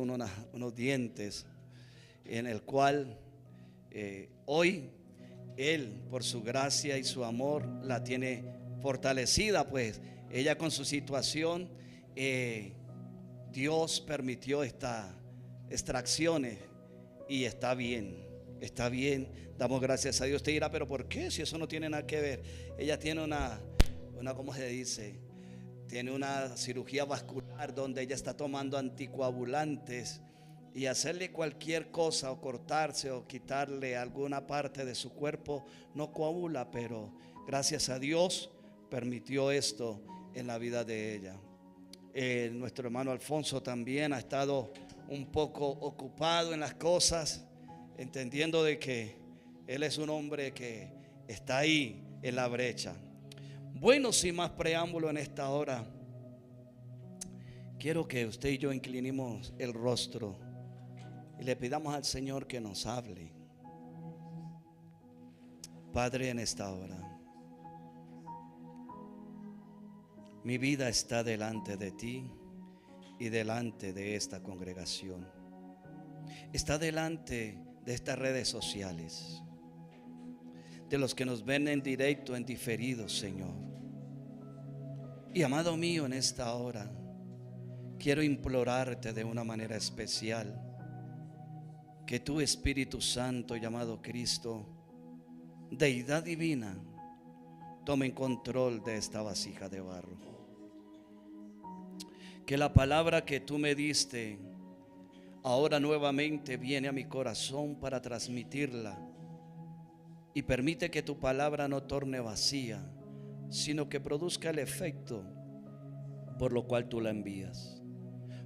unos dientes en el cual hoy Él, por su gracia y su amor, la tiene fortalecida. Pues ella, con su situación, Dios permitió estas extracciones y está bien, está bien. Damos gracias a Dios. Te dirá, pero ¿por qué? Si eso no tiene nada que ver. Ella tiene una ¿cómo se dice? Tiene una cirugía vascular donde ella está tomando anticoagulantes, y hacerle cualquier cosa o cortarse o quitarle alguna parte de su cuerpo no coagula, pero gracias a Dios permitió esto en la vida de ella. Nuestro hermano Alfonso también ha estado un poco ocupado en las cosas, entendiendo de que él es un hombre que está ahí en la brecha. Bueno, sin más preámbulo, en esta hora quiero que usted y yo inclinemos el rostro y le pidamos al Señor que nos hable. Padre, en esta hora mi vida está delante de ti y delante de esta congregación. Está delante de estas redes sociales, de los que nos ven en directo, en diferido, Señor. Y amado mío, en esta hora quiero implorarte de una manera especial que tu Espíritu Santo, llamado Cristo, Deidad divina, tome control de esta vasija de barro. Que la palabra que tú me diste ahora nuevamente viene a mi corazón para transmitirla, y permite que tu palabra no torne vacía, sino que produzca el efecto por lo cual tú la envías,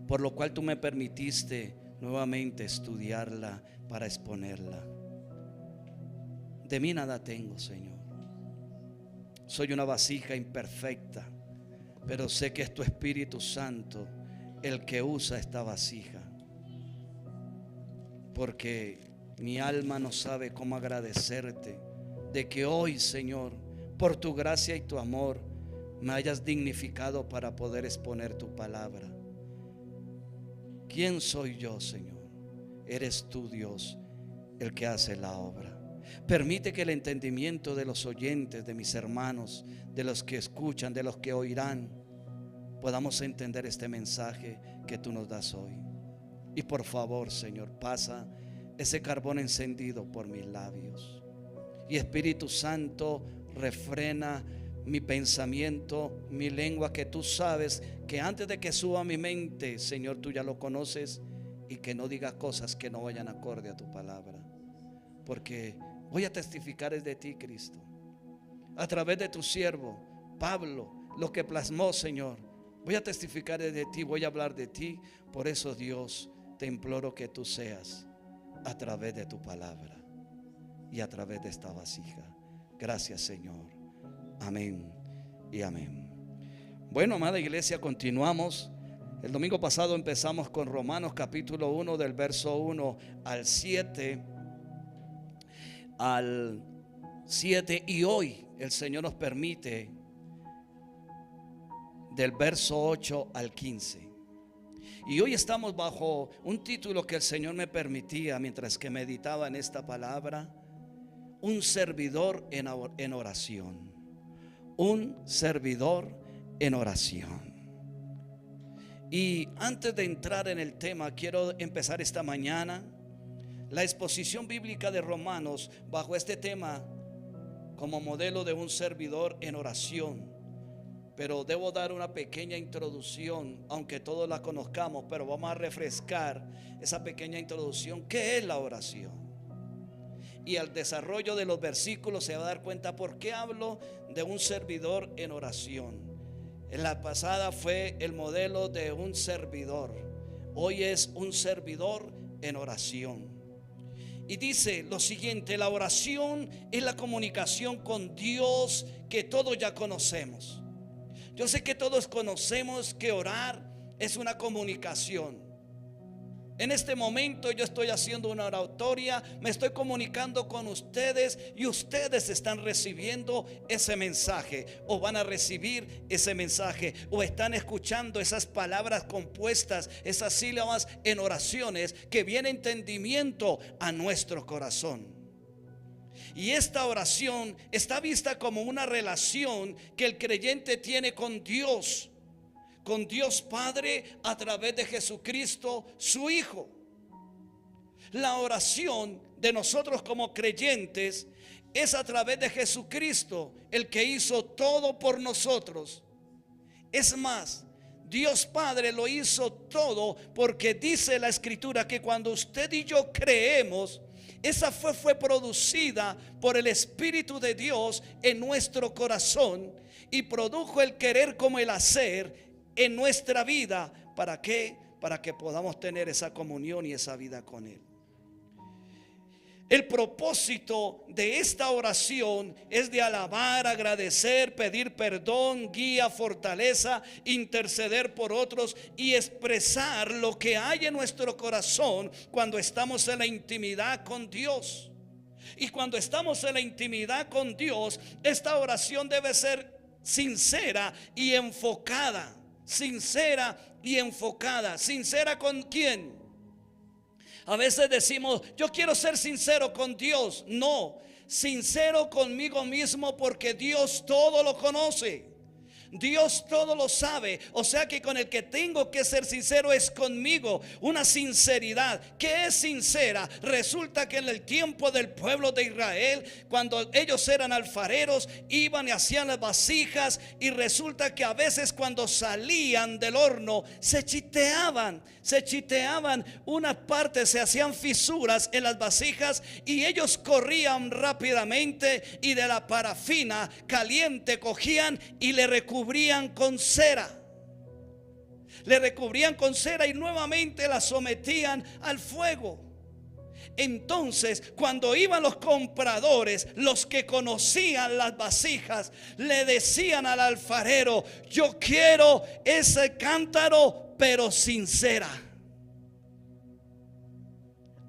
por lo cual tú me permitiste nuevamente estudiarla para exponerla. De mí nada tengo, Señor. Soy una vasija imperfecta, pero sé que es tu Espíritu Santo el que usa esta vasija, porque mi alma no sabe cómo agradecerte de que hoy, Señor, por tu gracia y tu amor, me hayas dignificado para poder exponer tu palabra. ¿Quién soy yo, Señor? Eres tú, Dios, el que hace la obra. Permite que el entendimiento de los oyentes, de mis hermanos, de los que escuchan, de los que oirán, podamos entender este mensaje que tú nos das hoy. Y por favor, Señor, pasa ese carbón encendido por mis labios. Y Espíritu Santo, refrena mi pensamiento, mi lengua, que tú sabes que antes de que suba a mi mente, Señor, tú ya lo conoces, y que no diga cosas que no vayan acorde a tu palabra, porque voy a testificar es de ti, Cristo, a través de tu siervo Pablo, lo que plasmó, Señor. Voy a testificar es de ti, voy a hablar de ti. Por eso, Dios, te imploro que tú seas a través de tu palabra y a través de esta vasija. Gracias, Señor. Amén y amén. Bueno, amada iglesia, continuamos. El domingo pasado empezamos con Romanos capítulo 1, del verso 1 al 7. Y hoy el Señor nos permite del verso 8 al 15. Y hoy estamos bajo un título que el Señor me permitía mientras que meditaba en esta palabra: un servidor en oración. Un servidor en oración. Y antes de entrar en el tema, quiero empezar esta mañana la exposición bíblica de Romanos bajo este tema como modelo de un servidor en oración. Pero debo dar una pequeña introducción, aunque todos la conozcamos, pero vamos a refrescar esa pequeña introducción. ¿Qué es la oración? Y al desarrollo de los versículos se va a dar cuenta por qué hablo de un servidor en oración. En la pasada fue el modelo de un servidor, hoy es un servidor en oración. Y dice lo siguiente: la oración es la comunicación con Dios que todos ya conocemos. Yo sé que todos conocemos que orar es una comunicación. En este momento yo estoy haciendo una oratoria, me estoy comunicando con ustedes y ustedes están recibiendo ese mensaje o van a recibir ese mensaje o están escuchando esas palabras compuestas, esas sílabas en oraciones que viene entendimiento a nuestro corazón. Y esta oración está vista como una relación que el creyente tiene con Dios Padre a través de Jesucristo, su Hijo. La oración de nosotros como creyentes es a través de Jesucristo, el que hizo todo por nosotros. Es más, Dios Padre lo hizo todo porque dice la Escritura que cuando usted y yo creemos, esa fue producida por el Espíritu de Dios en nuestro corazón y produjo el querer como el hacer en nuestra vida. ¿Para qué? Para que podamos tener esa comunión y esa vida con Él. El propósito de esta oración es de alabar, agradecer, pedir perdón, guía, fortaleza, interceder por otros y expresar lo que hay en nuestro corazón cuando estamos en la intimidad con Dios. Y cuando estamos en la intimidad con Dios, esta oración debe ser sincera y enfocada. Sincera y enfocada. ¿Sincera con quién? A veces decimos, yo quiero ser sincero con Dios. No, sincero conmigo mismo, porque Dios todo lo conoce. Dios todo lo sabe. O sea que con el que tengo que ser sincero es conmigo. Una sinceridad que es sincera. Resulta que en el tiempo del pueblo de Israel, cuando ellos eran alfareros, iban y hacían las vasijas, y resulta que a veces cuando salían del horno se chiteaban unas partes, se hacían fisuras en las vasijas, y ellos corrían rápidamente y de la parafina caliente cogían y le recubrían con cera. Y nuevamente la sometían al fuego. Entonces, cuando iban los compradores, los que conocían las vasijas, le decían al alfarero: yo quiero ese cántaro, pero sin cera.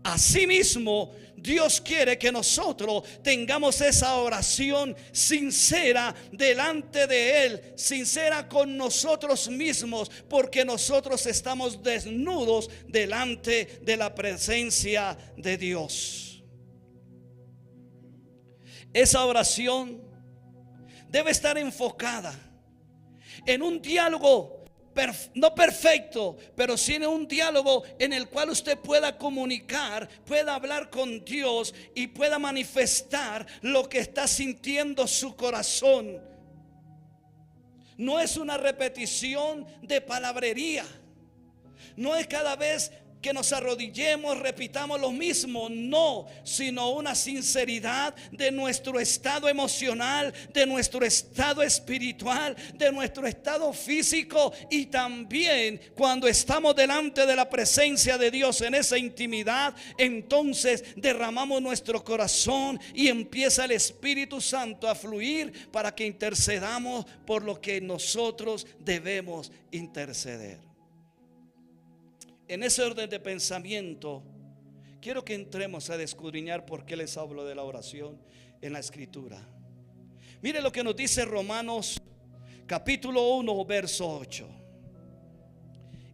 Asimismo, Dios quiere que nosotros tengamos esa oración sincera delante de Él, sincera con nosotros mismos, porque nosotros estamos desnudos delante de la presencia de Dios. Esa oración debe estar enfocada en un diálogo no perfecto, pero sí en un diálogo en el cual usted pueda comunicar, pueda hablar con Dios y pueda manifestar lo que está sintiendo su corazón. No es una repetición de palabrería. No es cada vez que nos arrodillemos, repitamos lo mismo. No, sino una sinceridad de nuestro estado emocional, de nuestro estado espiritual, de nuestro estado físico. Y también cuando estamos delante de la presencia de Dios en esa intimidad, entonces derramamos nuestro corazón y empieza el Espíritu Santo a fluir para que intercedamos por lo que nosotros debemos interceder. En ese orden de pensamiento, quiero que entremos a escudriñar por qué les hablo de la oración en la Escritura. Mire lo que nos dice Romanos capítulo 1, verso 8.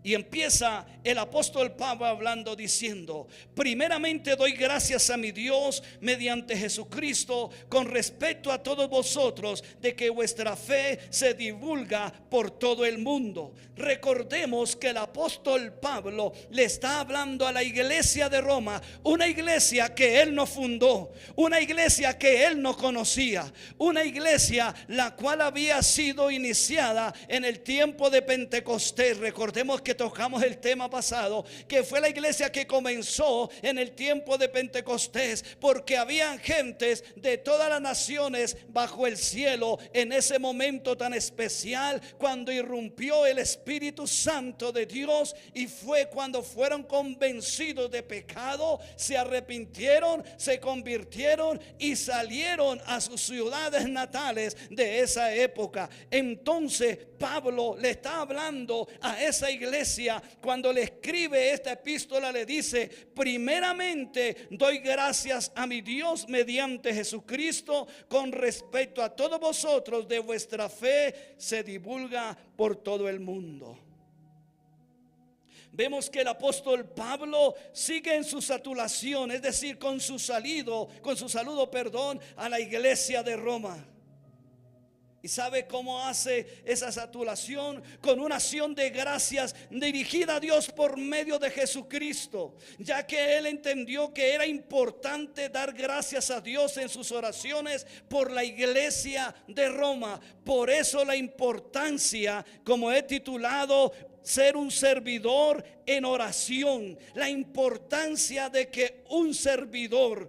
Y empieza el apóstol Pablo hablando, diciendo: primeramente doy gracias a mi Dios mediante Jesucristo con respecto a todos vosotros, de que vuestra fe se divulga por todo el mundo. Recordemos que el apóstol Pablo le está hablando a la iglesia de Roma, una iglesia que él no fundó, una iglesia que él no conocía, una iglesia la cual había sido iniciada en el tiempo de Pentecostés. Recordemos que tocamos el tema pasado, que fue la iglesia que comenzó en el tiempo de Pentecostés, porque habían gentes de todas las naciones bajo el cielo en ese momento tan especial, cuando irrumpió el Espíritu Santo de Dios, y fue cuando fueron convencidos de pecado, se arrepintieron, se convirtieron y salieron a sus ciudades natales de esa época. Entonces Pablo le está hablando a esa iglesia iglesia, cuando le escribe esta epístola, le dice: primeramente doy gracias a mi Dios mediante Jesucristo con respecto a todos vosotros, de vuestra fe se divulga por todo el mundo. Vemos que el apóstol Pablo sigue en su saturación, es decir, con su saludo, a la iglesia de Roma. ¿Y sabe cómo hace esa saturación? Con una acción de gracias dirigida a Dios por medio de Jesucristo, ya que él entendió que era importante dar gracias a Dios en sus oraciones por la iglesia de Roma. Por eso la importancia, como he titulado, ser un servidor en oración. La importancia de que un servidor,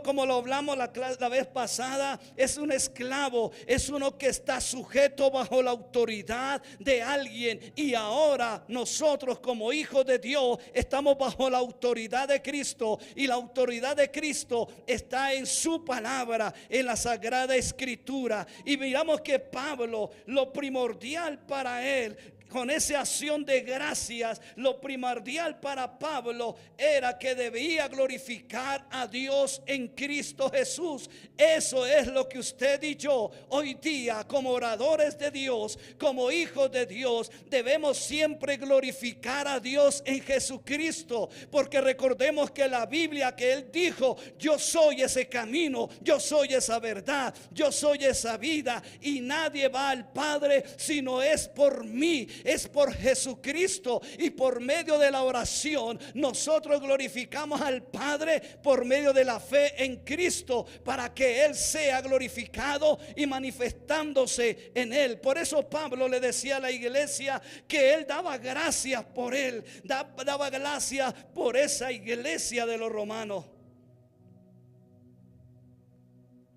como lo hablamos la vez pasada, es un esclavo, es uno que está sujeto bajo la autoridad de alguien. Y ahora nosotros, como hijos de Dios, estamos bajo la autoridad de Cristo. Y la autoridad de Cristo está en su palabra, en la Sagrada Escritura. Y miramos que Pablo, lo primordial para él, con esa acción de gracias, lo primordial para Pablo era que debía glorificar a Dios en Cristo Jesús. Eso es lo que usted y yo hoy día, como oradores de Dios, como hijos de Dios, debemos siempre glorificar a Dios en Jesucristo. Porque recordemos que la Biblia, que Él dijo: yo soy ese camino, yo soy esa verdad, yo soy esa vida, y nadie va al Padre si no es por mí. Es por Jesucristo, y por medio de la oración nosotros glorificamos al Padre por medio de la fe en Cristo, para que Él sea glorificado y manifestándose en Él. Por eso Pablo le decía a la iglesia que él daba gracias por él, daba gracias por esa iglesia de los romanos.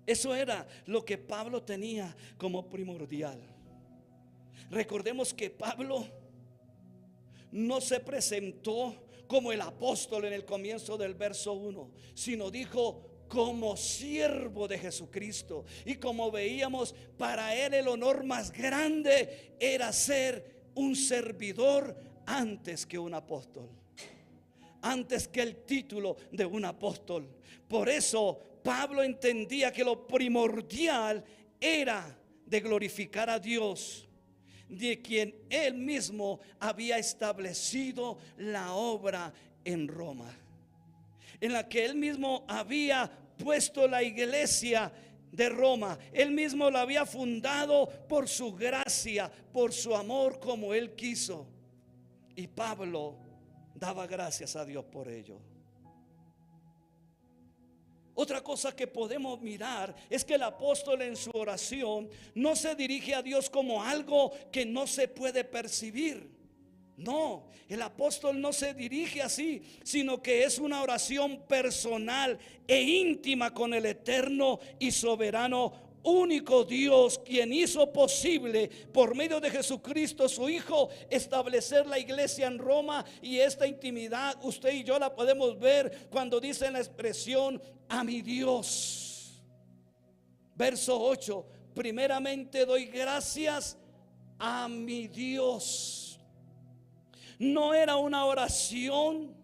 Eso era lo que Pablo tenía como primordial. Recordemos que Pablo no se presentó como el apóstol en el comienzo del verso 1, sino dijo: como siervo de Jesucristo. Y como veíamos, para él el honor más grande era ser un servidor antes que un apóstol, antes que el título de un apóstol. Por eso Pablo entendía que lo primordial era de glorificar a Dios, de quien él mismo había establecido la obra en Roma, en la que él mismo había puesto la iglesia de Roma. Él mismo la había fundado por su gracia, por su amor, como él quiso. Y Pablo daba gracias a Dios por ello. Otra cosa que podemos mirar es que el apóstol en su oración no se dirige a Dios como algo que no se puede percibir. No, el apóstol no se dirige así, sino que es una oración personal e íntima con el eterno y soberano único Dios, quien hizo posible por medio de Jesucristo su Hijo establecer la iglesia en Roma. Y esta intimidad usted y yo la podemos ver cuando dice la expresión: a mi Dios. Verso 8: primeramente doy gracias a mi Dios. No era una oración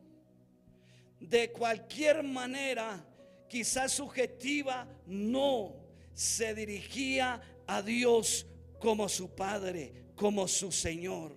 de cualquier manera, quizás subjetiva. No, se dirigía a Dios como su Padre, como su Señor.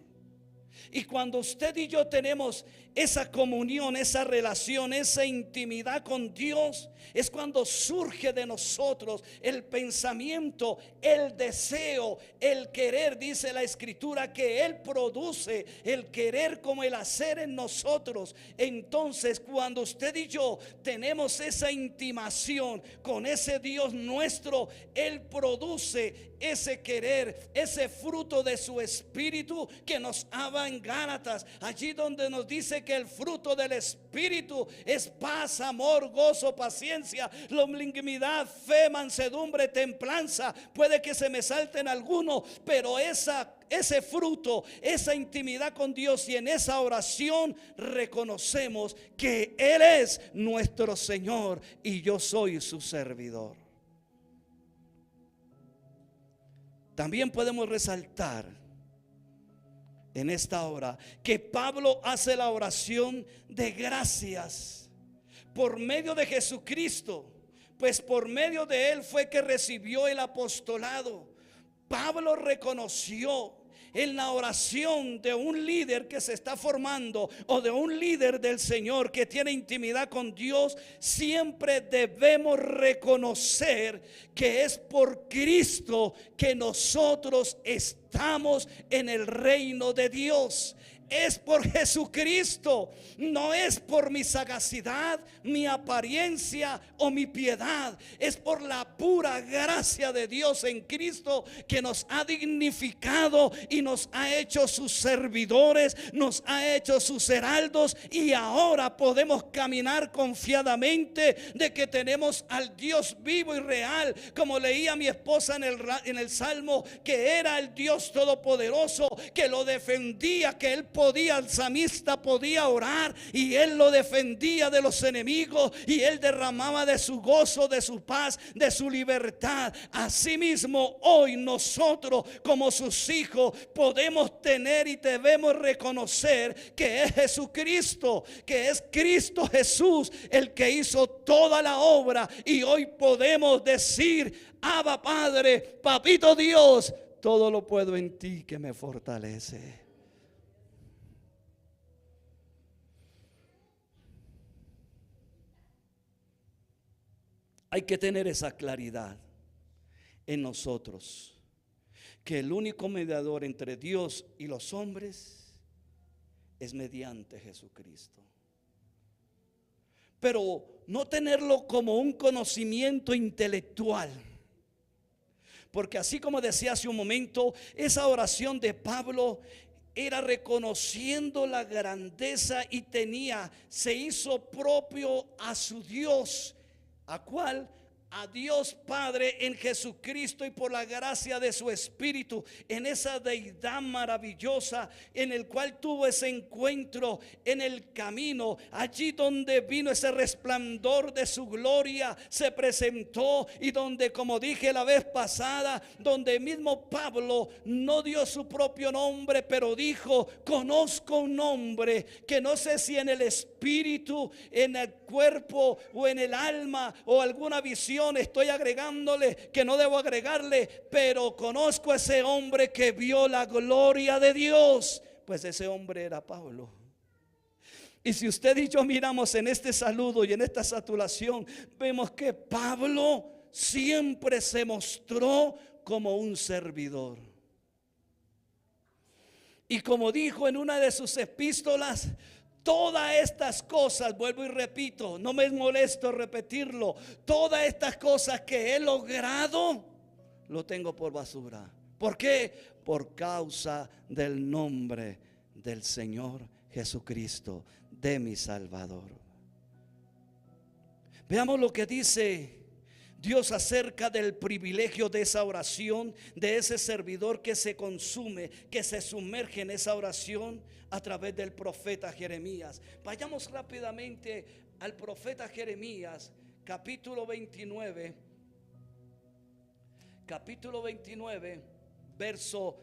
Y cuando usted y yo tenemos esa comunión, esa relación, esa intimidad con Dios, es cuando surge de nosotros el pensamiento, el deseo, el querer. Dice la Escritura que Él produce el querer como el hacer en nosotros. Entonces, cuando usted y yo tenemos esa intimación con ese Dios nuestro, Él produce ese querer, ese fruto de su Espíritu que nos habla en Gálatas, allí donde nos dice que el fruto del Espíritu es paz, amor, gozo, paciencia, longanimidad, fe, mansedumbre, templanza. Puede que se me salten algunos, pero ese fruto, esa intimidad con Dios, y en esa oración reconocemos que Él es nuestro Señor y yo soy su servidor. También podemos resaltar en esta hora que Pablo hace la oración de gracias por medio de Jesucristo, pues por medio de él fue que recibió el apostolado. Pablo reconoció en la oración de un líder que se está formando o de un líder del Señor que tiene intimidad con Dios, siempre debemos reconocer que es por Cristo que nosotros estamos en el reino de Dios. Es por Jesucristo, no es por mi sagacidad, mi apariencia o mi piedad. Es por la pura gracia de Dios en Cristo que nos ha dignificado y nos ha hecho sus servidores, nos ha hecho sus heraldos, y ahora podemos caminar confiadamente de que tenemos al Dios vivo y real, como leía mi esposa en el Salmo, que era el Dios todopoderoso, que lo defendía, que él podía, el salmista podía orar y él lo defendía de los enemigos, y él derramaba de su gozo, de su paz, de su libertad. Asimismo, hoy nosotros como sus hijos podemos tener y debemos reconocer que es Jesucristo, que es Cristo Jesús el que hizo toda la obra, y hoy podemos decir: Abba Padre, Papito Dios, todo lo puedo en ti que me fortalece. Hay que tener esa claridad en nosotros, que el único mediador entre Dios y los hombres es mediante Jesucristo. Pero no tenerlo como un conocimiento intelectual, porque así como decía hace un momento, esa oración de Pablo era reconociendo la grandeza y se hizo propio a su Dios, a cual a Dios Padre en Jesucristo, y por la gracia de su Espíritu, en esa deidad maravillosa en el cual tuvo ese encuentro en el camino, allí donde vino ese resplandor de su gloria, se presentó, y donde, como dije la vez pasada, donde mismo Pablo no dio su propio nombre, pero dijo: conozco un nombre que no sé si en el espíritu, en el cuerpo o en el alma o alguna visión estoy agregándole que no debo agregarle, pero conozco a ese hombre que vio la gloria de Dios. Pues ese hombre era Pablo. Y si usted y yo miramos en este saludo y en esta saturación, vemos que Pablo siempre se mostró como un servidor. Y como dijo en una de sus epístolas: todas estas cosas, vuelvo y repito, no me es molesto repetirlo, todas estas cosas que he logrado, lo tengo por basura. ¿Por qué? Por causa del nombre del Señor Jesucristo, de mi Salvador. Veamos lo que dice Dios acerca del privilegio de esa oración, de ese servidor que se consume, que se sumerge en esa oración a través del profeta Jeremías. Vayamos rápidamente al profeta Jeremías, capítulo 29, verso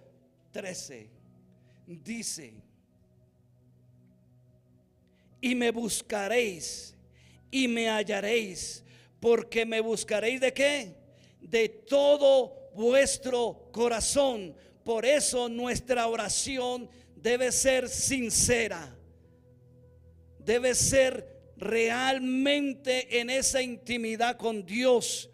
13. Dice: y me buscaréis y me hallaréis, porque me buscaréis ¿de qué? De todo vuestro corazón. Por eso nuestra oración debe ser sincera, debe ser realmente en esa intimidad con Dios.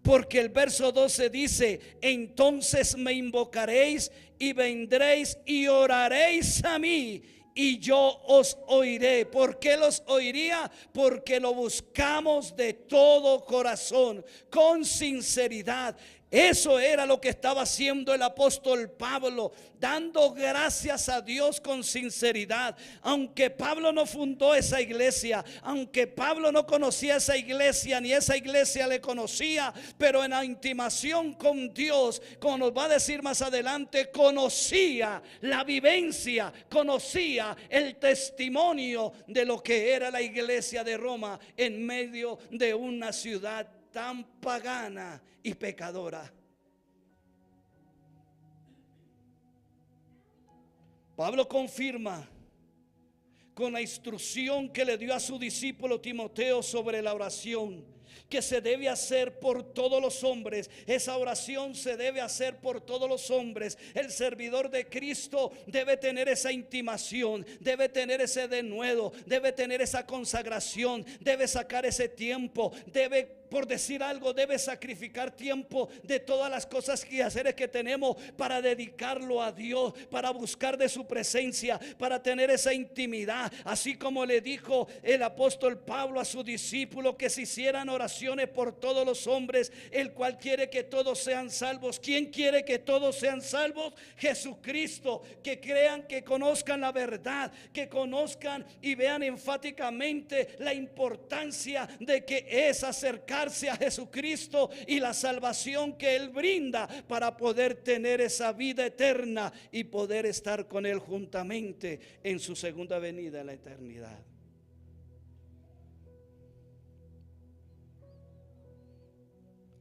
Porque el verso 12 dice: entonces me invocaréis y vendréis y oraréis a mí, y yo os oiré. ¿Por qué los oiría? Porque lo buscamos de todo corazón, con sinceridad. Eso era lo que estaba haciendo el apóstol Pablo, dando gracias a Dios con sinceridad. Aunque Pablo no fundó esa iglesia, aunque Pablo no conocía esa iglesia, ni esa iglesia le conocía, pero en la intimación con Dios, como nos va a decir más adelante, conocía la vivencia, conocía el testimonio de lo que era la iglesia de Roma en medio de una ciudad tan pagana y pecadora. Pablo confirma con la instrucción que le dio a su discípulo Timoteo sobre la oración, que se debe hacer por todos los hombres. Esa oración se debe hacer por todos los hombres. El servidor de Cristo debe tener esa intimación, debe tener ese denuedo, debe tener esa consagración, debe sacar ese tiempo, debe, por decir algo, debe sacrificar tiempo de todas las cosas y haceres que tenemos para dedicarlo a Dios, para buscar de su presencia, para tener esa intimidad. Así como le dijo el apóstol Pablo a su discípulo que se hicieran oraciones por todos los hombres, el cual quiere que todos sean salvos. ¿Quién quiere que todos sean salvos? Jesucristo. Que crean, que conozcan la verdad, que conozcan y vean enfáticamente la importancia de que es acercarse a Jesucristo y la salvación que Él brinda para poder tener esa vida eterna y poder estar con Él juntamente en su segunda venida en la eternidad.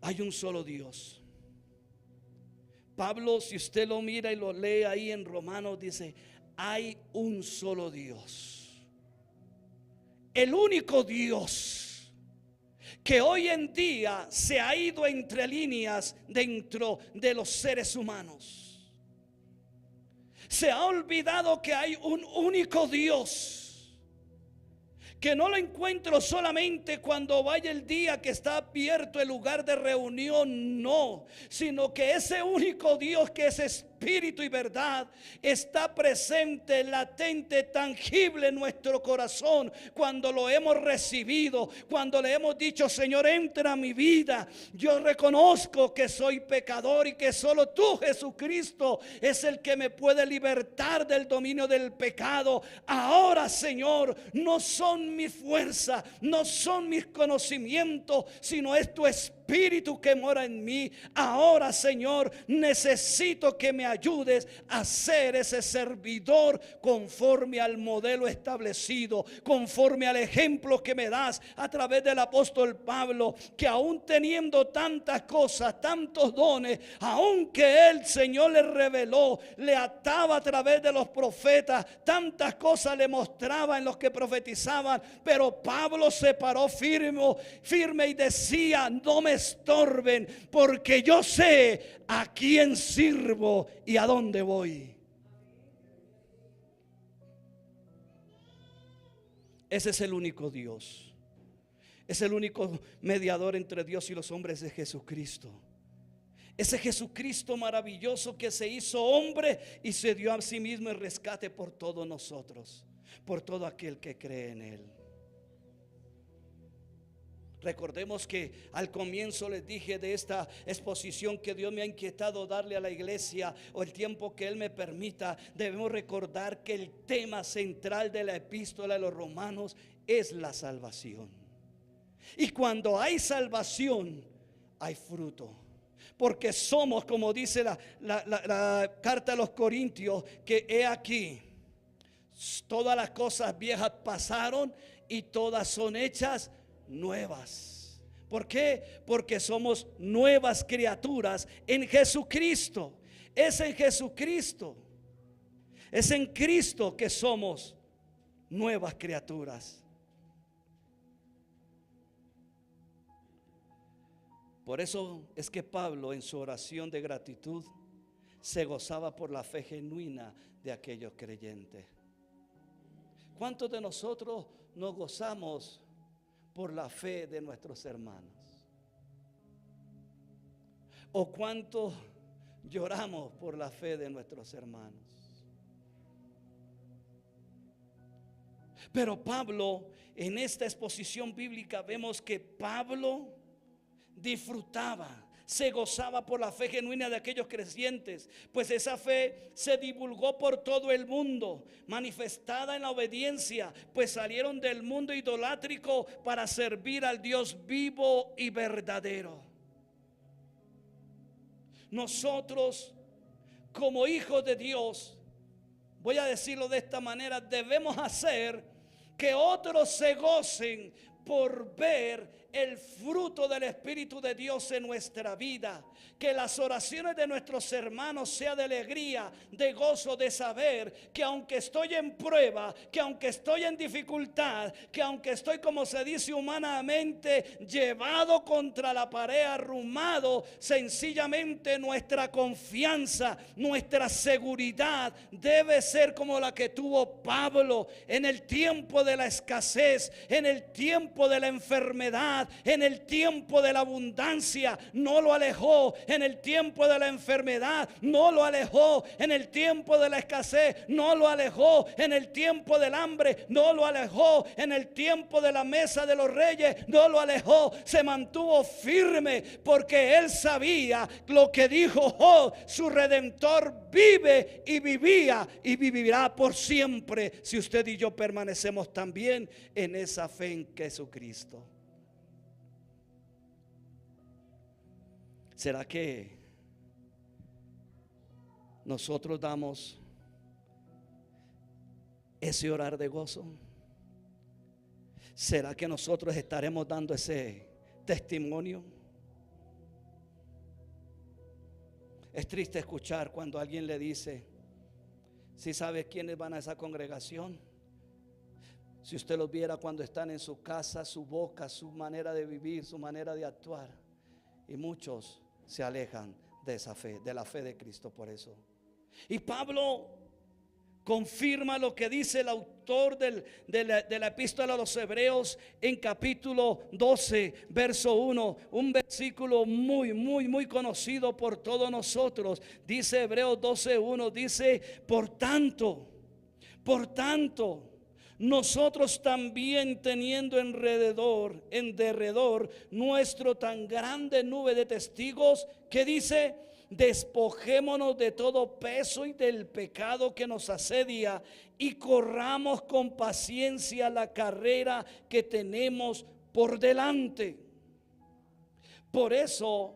Hay un solo Dios. Pablo, si usted lo mira y lo lee ahí en Romanos, dice: hay un solo Dios, el único Dios que hoy en día se ha ido entre líneas dentro de los seres humanos. Se ha olvidado que hay un único Dios, que no lo encuentro solamente cuando vaya el día que está abierto el lugar de reunión, no, sino que ese único Dios que es espíritu y verdad está presente, latente, tangible en nuestro corazón cuando lo hemos recibido, cuando le hemos dicho: Señor, entra a mi vida. Yo reconozco que soy pecador y que solo tú, Jesucristo, es el que me puede libertar del dominio del pecado. Ahora, Señor, no son mi fuerza, no son mis conocimientos, sino es tu Espíritu que mora en mí. Ahora, Señor, necesito que me ayudes a ser ese servidor conforme al modelo establecido, conforme al ejemplo que me das a través del apóstol Pablo, que aún teniendo tantas cosas, tantos dones, aunque él, Señor, le reveló, le ataba a través de los profetas, tantas cosas le mostraba en los que profetizaban, pero Pablo se paró firme y decía: no me estorben, porque yo sé a quién sirvo y a dónde voy. Ese es el único Dios. Es el único mediador entre Dios y los hombres, de Jesucristo. Ese Jesucristo maravilloso que se hizo hombre y se dio a sí mismo el rescate por todos nosotros, por todo aquel que cree en Él. Recordemos que al comienzo les dije de esta exposición que Dios me ha inquietado darle a la iglesia, o el tiempo que Él me permita. Debemos recordar que el tema central de la epístola de los Romanos es la salvación. Y cuando hay salvación, hay fruto. Porque somos, como dice la carta a los Corintios, que he aquí, todas las cosas viejas pasaron y todas son hechas nuevas. ¿Por qué? Porque somos nuevas criaturas en Jesucristo. Es en Jesucristo, es en Cristo que somos nuevas criaturas. Por eso es que Pablo, en su oración de gratitud, se gozaba por la fe genuina de aquellos creyentes. ¿Cuántos de nosotros nos gozamos por la fe de nuestros hermanos? ¿O cuánto lloramos por la fe de nuestros hermanos? Pero Pablo, en esta exposición bíblica, vemos que Pablo disfrutaba, se gozaba por la fe genuina de aquellos creyentes, pues esa fe se divulgó por todo el mundo, manifestada en la obediencia, pues salieron del mundo idolátrico para servir al Dios vivo y verdadero. Nosotros, como hijos de Dios, voy a decirlo de esta manera, debemos hacer que otros se gocen por ver el fruto del Espíritu de Dios en nuestra vida. Que las oraciones de nuestros hermanos sean de alegría, de gozo, de saber que aunque estoy en prueba, que aunque estoy en dificultad, que aunque estoy, como se dice humanamente, llevado contra la pared, arrumado, sencillamente nuestra confianza, nuestra seguridad debe ser como la que tuvo Pablo en el tiempo de la escasez, en el tiempo de la enfermedad, en el tiempo de la abundancia. No lo alejó en el tiempo de la enfermedad, no lo alejó en el tiempo de la escasez, no lo alejó en el tiempo del hambre, no lo alejó en el tiempo de la mesa de los reyes, no lo alejó. Se mantuvo firme porque él sabía lo que dijo Job: su redentor vive y vivía y vivirá por siempre, si usted y yo permanecemos también en esa fe en Jesucristo. ¿Será que nosotros damos ese orar de gozo? ¿Será que nosotros estaremos dando ese testimonio? Es triste escuchar cuando alguien le dice: si sabe quiénes van a esa congregación, si usted los viera cuando están en su casa, su boca, su manera de vivir, su manera de actuar. Y muchos se alejan de esa fe, de la fe de Cristo por eso. Y Pablo confirma lo que dice el autor de la epístola a los Hebreos en capítulo 12, verso 1, un versículo muy conocido por todos nosotros. Dice Hebreos 12:1, dice: por tanto, nosotros también, teniendo en derredor nuestro tan grande nube de testigos, que dice: despojémonos de todo peso y del pecado que nos asedia, y corramos con paciencia la carrera que tenemos por delante. Por eso,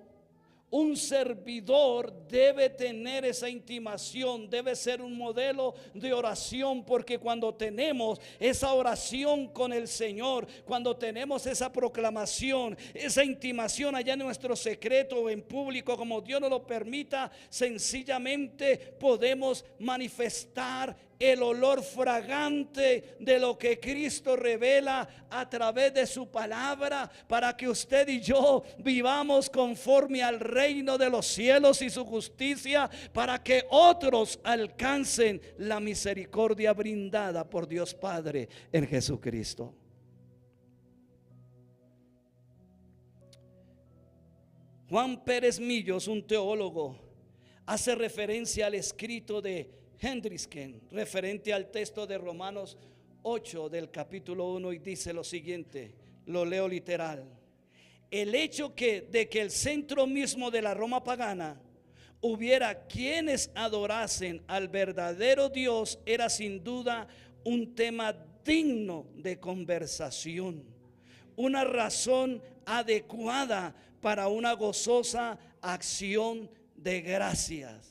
un servidor debe tener esa intimación, debe ser un modelo de oración, porque cuando tenemos esa oración con el Señor, cuando tenemos esa proclamación, esa intimación allá en nuestro secreto o en público, como Dios nos lo permita, sencillamente podemos manifestar el olor fragante de lo que Cristo revela a través de su palabra, para que usted y yo vivamos conforme al reino de los cielos y su justicia, para que otros alcancen la misericordia brindada por Dios Padre en Jesucristo. Juan Pérez Millos, un teólogo, hace referencia al escrito de Hendrickson referente al texto de Romanos 8 del capítulo 1, y dice lo siguiente, lo leo literal: el hecho de que el centro mismo de la Roma pagana hubiera quienes adorasen al verdadero Dios era sin duda un tema digno de conversación, una razón adecuada para una gozosa acción de gracias.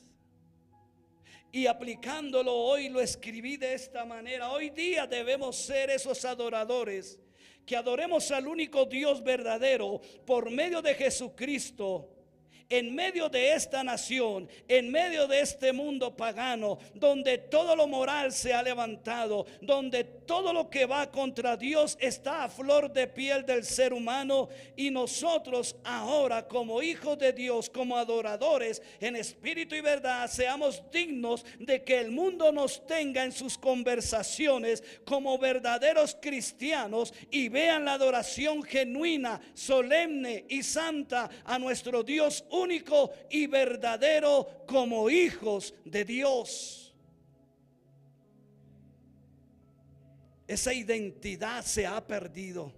Y aplicándolo hoy, lo escribí de esta manera: hoy día debemos ser esos adoradores que adoremos al único Dios verdadero por medio de Jesucristo, en medio de esta nación, en medio de este mundo pagano, donde todo lo moral se ha levantado, donde todo lo que va contra Dios está a flor de piel del ser humano. Y nosotros ahora, como hijos de Dios, como adoradores en espíritu y verdad, seamos dignos de que el mundo nos tenga en sus conversaciones como verdaderos cristianos, y vean la adoración genuina, solemne y santa a nuestro Dios único y verdadero como hijos de Dios. Esa identidad se ha perdido,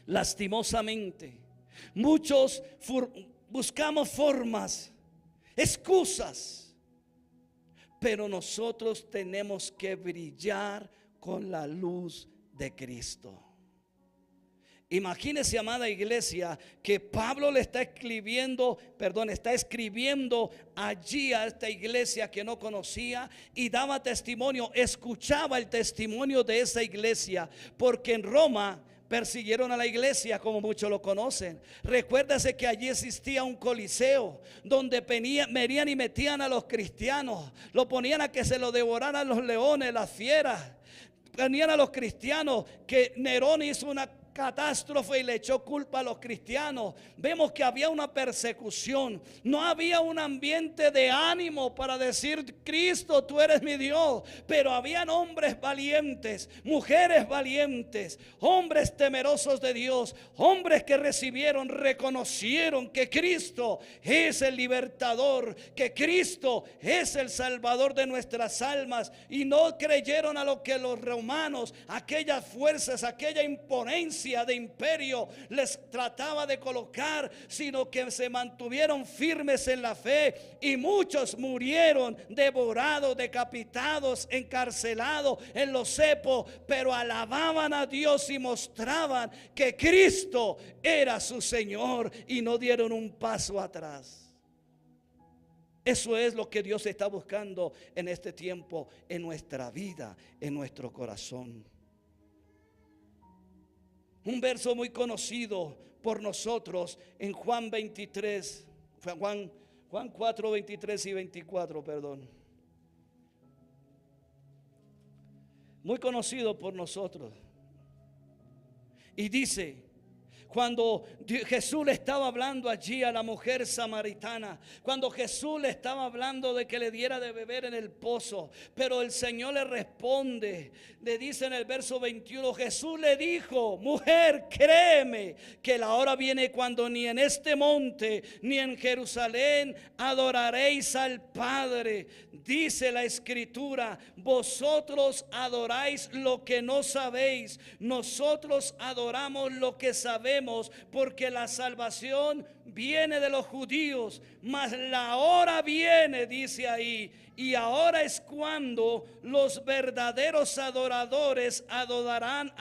lastimosamente. Muchos buscamos formas, excusas, pero nosotros tenemos que brillar con la luz de Cristo. Imagínese, amada iglesia, que Pablo le está escribiendo allí a esta iglesia que no conocía, y daba testimonio, escuchaba el testimonio de esa iglesia, porque en Roma persiguieron a la iglesia, como muchos lo conocen. Recuérdase que allí existía un coliseo donde venían y metían a los cristianos, lo ponían a que se lo devoraran los leones, las fieras. Venían a los cristianos, que Nerón hizo una catástrofe y le echó culpa a los cristianos. Vemos que había una persecución, no había un ambiente de ánimo para decir: Cristo, tú eres mi Dios. Pero habían hombres valientes, mujeres valientes, hombres temerosos de Dios, hombres que reconocieron que Cristo es el libertador, que Cristo es el salvador de nuestras almas, y no creyeron a lo que los romanos, aquellas fuerzas, aquella imponencia de imperio les trataba de colocar, sino que se mantuvieron firmes en la fe, y muchos murieron devorados, decapitados, encarcelados en los cepos, pero alababan a Dios y mostraban que Cristo era su Señor, y no dieron un paso atrás. Eso es lo que Dios está buscando en este tiempo, en nuestra vida, en nuestro corazón. Un verso muy conocido por nosotros en Juan 23, Juan 4, 23 y 24, perdón. Muy conocido por nosotros. Y dice: cuando Jesús le estaba hablando allí a la mujer samaritana, cuando Jesús le estaba hablando de que le diera de beber en el pozo, pero el Señor le responde, le dice en el verso 21, Jesús le dijo: mujer, créeme que la hora viene cuando ni en este monte ni en Jerusalén adoraréis al Padre. Dice la Escritura: vosotros adoráis lo que no sabéis, nosotros adoramos lo que sabemos, porque la salvación viene de los judíos. Mas la hora viene, dice ahí, y ahora es cuando los verdaderos adoradores adorarán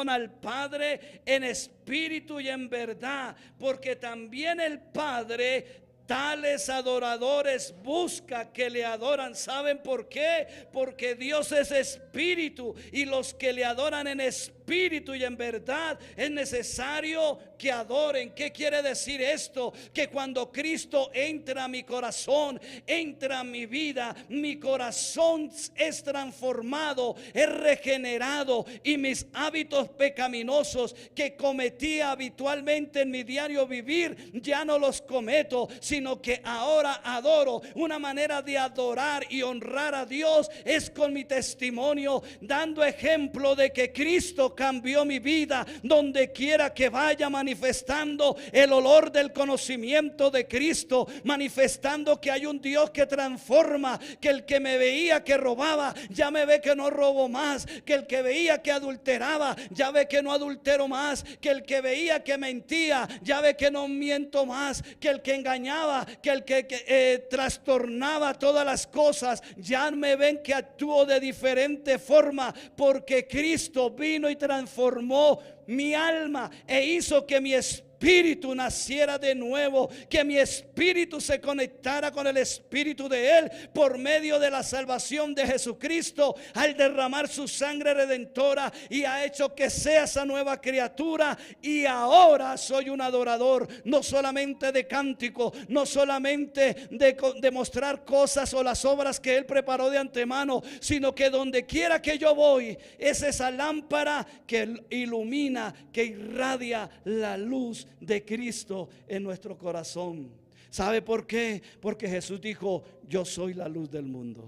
al Padre en espíritu y en verdad, porque también el Padre tales adoradores busca que le adoran. ¿Saben por qué? Porque Dios es espíritu, y los que le adoran en espíritu y en verdad es necesario que adoren. ¿Qué quiere decir esto? Que cuando Cristo entra a mi corazón, entra a mi vida, mi corazón es transformado, es regenerado, y mis hábitos pecaminosos que cometía habitualmente en mi diario vivir ya no los cometo, sino que ahora adoro. Una manera de adorar y honrar a Dios es con mi testimonio, dando ejemplo de que Cristo cambió mi vida. Donde quiera que vaya, manifestando el olor del conocimiento de Cristo, manifestando que hay un Dios que transforma, que el que me veía que robaba, ya me ve que no robo más, que el que veía que adulteraba, ya ve que no adultero más, que el que veía que mentía, ya ve que no miento más, que el que engañaba, que el que trastornaba todas las cosas, ya me ven que actúo de diferente forma, porque Cristo vino y transformó mi alma e hizo que mi espíritu naciera de nuevo, que mi espíritu se conectara con el espíritu de Él por medio de la salvación de Jesucristo, al derramar su sangre redentora, y ha hecho que sea esa nueva criatura. Y ahora soy un adorador, no solamente de cántico, no solamente de mostrar cosas o las obras que Él preparó de antemano, sino que donde quiera que yo voy es esa lámpara que ilumina, que irradia la luz de Cristo en nuestro corazón. ¿Sabe por qué? Porque Jesús dijo: yo soy la luz del mundo.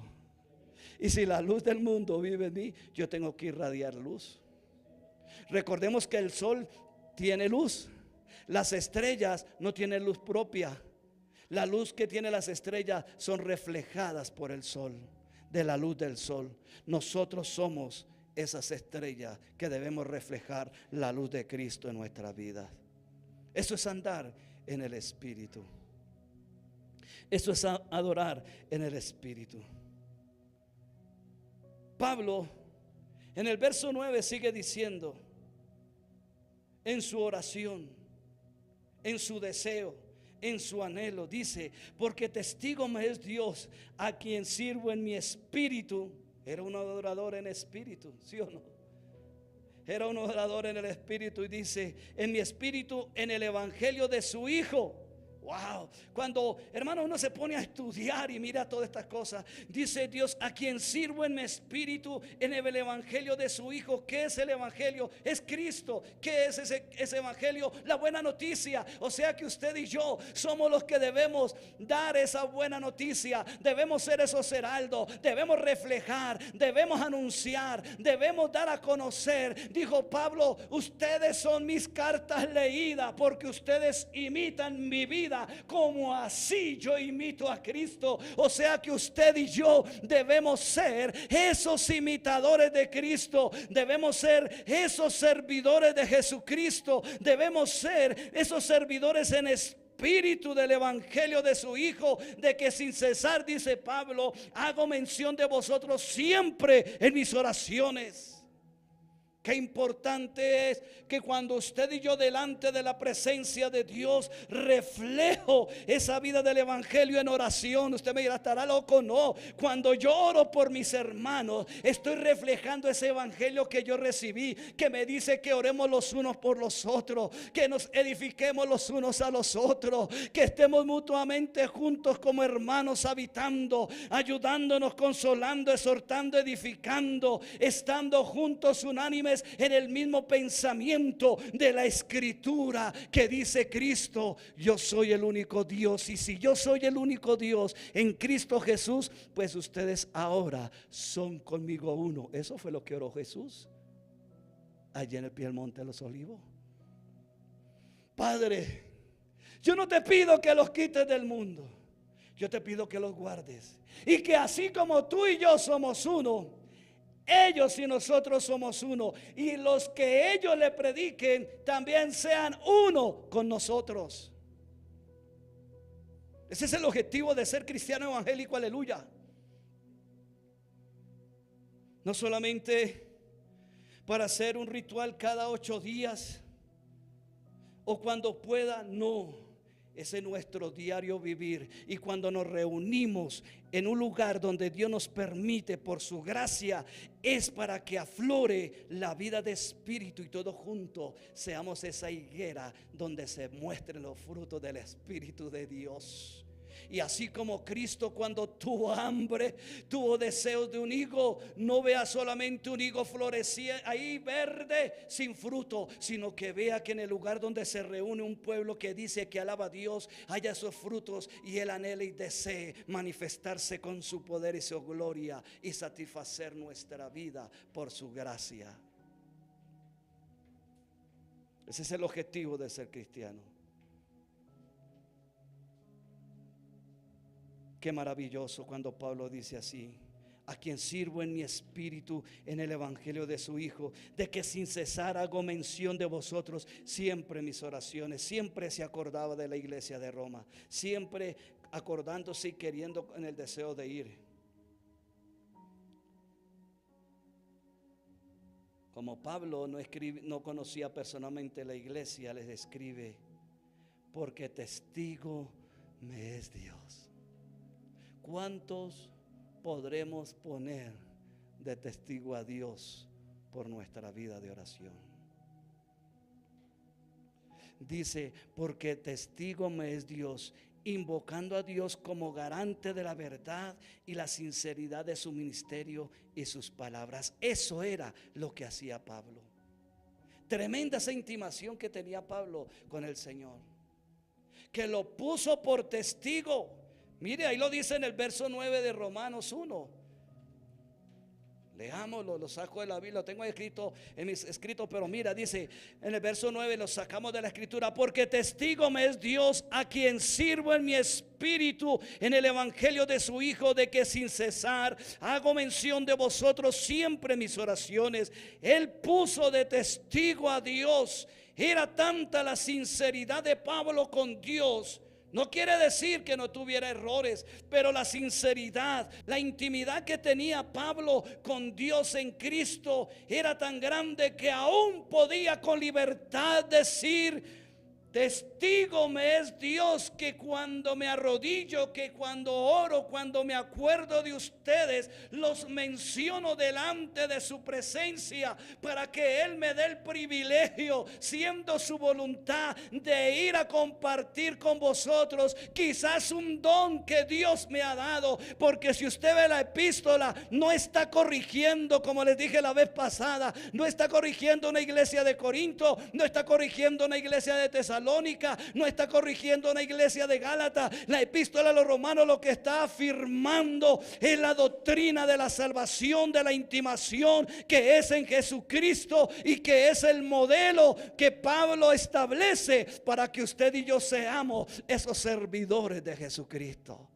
Y si la luz del mundo vive en mí, yo tengo que irradiar luz. Recordemos que el sol tiene luz. Las estrellas no tienen luz propia. La luz que tienen las estrellas son reflejadas por el sol, de la luz del sol. Nosotros somos esas estrellas que debemos reflejar la luz de Cristo en nuestra vida. Eso es andar en el Espíritu. Eso es adorar en el Espíritu. Pablo en el verso 9 sigue diciendo, en su oración, en su deseo, en su anhelo, dice: porque testigo me es Dios, a quien sirvo en mi espíritu. Era un adorador en espíritu, ¿sí o no? Era un orador en el espíritu y dice: en mi espíritu, en el evangelio de su Hijo. Wow, cuando, hermano, uno se pone a estudiar y mira todas estas cosas, dice Dios: a quien sirvo en mi espíritu, en el evangelio de su Hijo. ¿Qué es el evangelio? Es Cristo. ¿Qué es ese evangelio? La buena noticia. O sea que usted y yo somos los que debemos dar esa buena noticia. Debemos ser esos heraldos, debemos reflejar, debemos anunciar, debemos dar a conocer. Dijo Pablo: ustedes son mis cartas leídas, porque ustedes imitan mi vida como así yo imito a Cristo. O sea que usted y yo debemos ser esos imitadores de Cristo, debemos ser esos servidores de Jesucristo, debemos ser esos servidores en espíritu del evangelio de su Hijo, de que sin cesar, dice Pablo, hago mención de vosotros siempre en mis oraciones. Qué importante es que cuando usted y yo delante de la presencia de Dios reflejo esa vida del evangelio en oración. Usted me dirá: ¿estará loco? No. Cuando yo oro por mis hermanos, estoy reflejando ese evangelio que yo recibí, que me dice que oremos los unos por los otros, que nos edifiquemos los unos a los otros, que estemos mutuamente juntos como hermanos, habitando, ayudándonos, consolando, exhortando, edificando, estando juntos unánimes en el mismo pensamiento de la escritura que dice Cristo: yo soy el único Dios. Y si yo soy el único Dios en Cristo Jesús, pues ustedes ahora son conmigo uno. Eso fue lo que oró Jesús allí en el pie del monte de los olivos. Padre, yo no te pido que los quites del mundo, yo te pido que los guardes, y que así como tú y yo somos uno, ellos y nosotros somos uno, y los que ellos le prediquen también sean uno con nosotros. Ese es el objetivo de ser cristiano evangélico, aleluya. No solamente para hacer un ritual cada 8 días o cuando pueda, no. Ese es nuestro diario vivir. Y cuando nos reunimos en un lugar donde Dios nos permite por su gracia, es para que aflore la vida de espíritu, y todos juntos seamos esa higuera donde se muestren los frutos del Espíritu de Dios. Y así como Cristo, cuando tuvo hambre, tuvo deseos de un higo, no vea solamente un higo florecía ahí verde sin fruto, sino que vea que en el lugar donde se reúne un pueblo que dice que alaba a Dios, haya esos frutos, y él anhela y desee manifestarse con su poder y su gloria y satisfacer nuestra vida por su gracia. Ese es el objetivo de ser cristiano. Qué maravilloso cuando Pablo dice así: a quien sirvo en mi espíritu en el evangelio de su Hijo, de que sin cesar hago mención de vosotros siempre en mis oraciones. Siempre se acordaba de la iglesia de Roma, siempre acordándose y queriendo en el deseo de ir. Como Pablo no conocía personalmente la iglesia, les escribe: porque testigo me es Dios. ¿Cuántos podremos poner de testigo a Dios por nuestra vida de oración? Dice: porque testigo me es Dios, invocando a Dios como garante de la verdad y la sinceridad de su ministerio y sus palabras. Eso era lo que hacía Pablo. Tremenda esa intimación que tenía Pablo con el Señor, que lo puso por testigo. Mire, ahí lo dice en el verso 9 de Romanos 1. Leámoslo, lo saco de la Biblia, lo tengo escrito en mis escritos, pero mira, dice en el verso 9, lo sacamos de la escritura: porque testigo me es Dios, a quien sirvo en mi espíritu en el evangelio de su Hijo, de que sin cesar hago mención de vosotros siempre en mis oraciones. Él puso de testigo a Dios. Era tanta la sinceridad de Pablo con Dios. No quiere decir que no tuviera errores, pero la sinceridad, la intimidad que tenía Pablo con Dios en Cristo era tan grande que aún podía con libertad decir: Testigo me es Dios que cuando me arrodillo, que cuando oro, cuando me acuerdo de ustedes, los menciono delante de su presencia para que Él me dé el privilegio, siendo su voluntad, de ir a compartir con vosotros quizás un don que Dios me ha dado. Porque si usted ve la epístola, no está corrigiendo, como les dije la vez pasada, no está corrigiendo una iglesia de Corinto, no está corrigiendo una iglesia de Tesalónica, no está corrigiendo una iglesia de Gálatas. La epístola a los romanos lo que está afirmando es la doctrina de la salvación, de la intimación que es en Jesucristo, y que es el modelo que Pablo establece para que usted y yo seamos esos servidores de Jesucristo.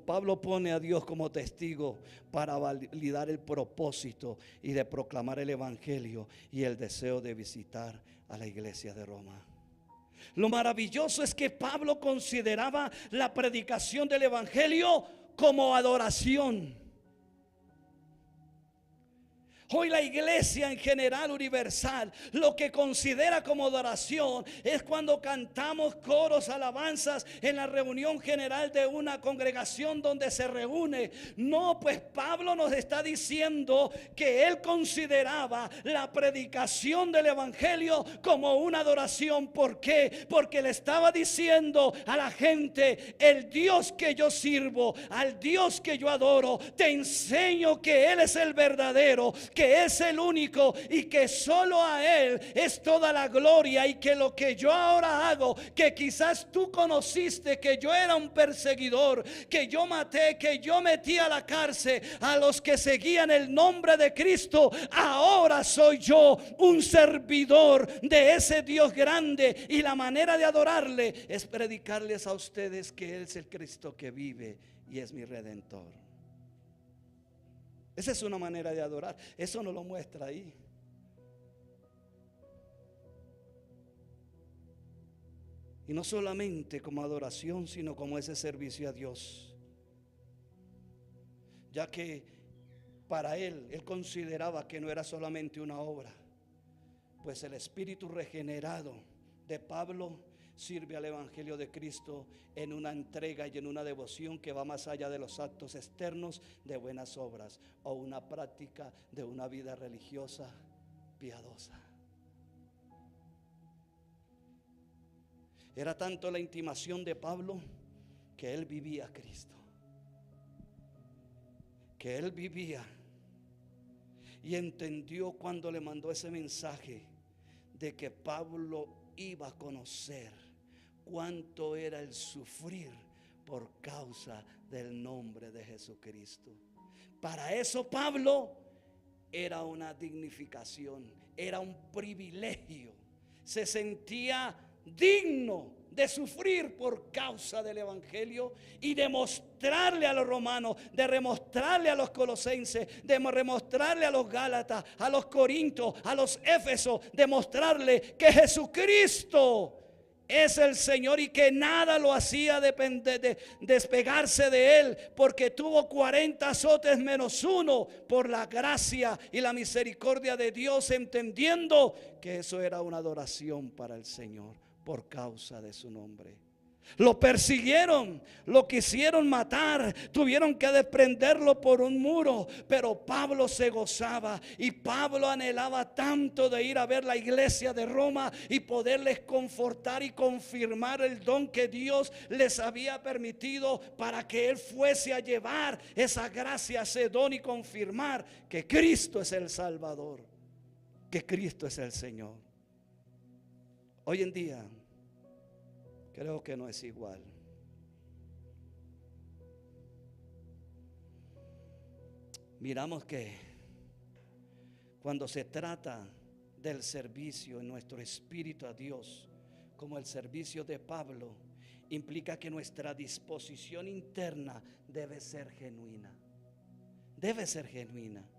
Pablo pone a Dios como testigo para validar el propósito y de proclamar el evangelio y el deseo de visitar a la iglesia de Roma. Lo maravilloso es que Pablo consideraba la predicación del evangelio como adoración. Hoy la iglesia en general universal lo que considera como adoración es cuando cantamos coros, alabanzas en la reunión general de una congregación donde se reúne. No, pues Pablo nos está diciendo que él consideraba la predicación del evangelio como una adoración. ¿Por qué? Porque le estaba diciendo a la gente: el Dios que yo sirvo, al Dios que yo adoro, te enseño que Él es el verdadero, que es el único, y que solo a Él es toda la gloria. Y que lo que yo ahora hago, que quizás tú conociste que yo era un perseguidor, que yo maté, que yo metí a la cárcel a los que seguían el nombre de Cristo, ahora soy yo un servidor de ese Dios grande. Y la manera de adorarle es predicarles a ustedes que Él es el Cristo que vive y es mi Redentor. Esa es una manera de adorar. Eso no lo muestra ahí. Y no solamente como adoración, sino como ese servicio a Dios. Ya que para él consideraba que no era solamente una obra, pues el espíritu regenerado de Pablo sirve al evangelio de Cristo en una entrega y en una devoción que va más allá de los actos externos de buenas obras o una práctica de una vida religiosa piadosa. Era tanto la intimación de Pablo que él vivía a Cristo, que él vivía y entendió cuando le mandó ese mensaje de que Pablo iba a conocer cuánto era el sufrir por causa del nombre de Jesucristo. Para eso Pablo era una dignificación, era un privilegio. Se sentía digno de sufrir por causa del evangelio y de mostrarle a los romanos, de demostrarle a los colosenses, de demostrarle a los gálatas, a los corintios, a los éfesos, demostrarle que Jesucristo es el Señor y que nada lo hacía despegarse de Él, porque tuvo 40 azotes menos uno por la gracia y la misericordia de Dios, entendiendo que eso era una adoración para el Señor por causa de su nombre. Lo persiguieron, lo quisieron matar, tuvieron que desprenderlo por un muro, pero Pablo se gozaba y Pablo anhelaba tanto de ir a ver la iglesia de Roma y poderles confortar y confirmar el don que Dios les había permitido para que él fuese a llevar esa gracia, ese don, y confirmar que Cristo es el Salvador, que Cristo es el Señor. Hoy en día creo que no es igual. Miramos que cuando se trata del servicio en nuestro espíritu a Dios, como el servicio de Pablo, implica que nuestra disposición interna debe ser genuina. Debe ser genuina.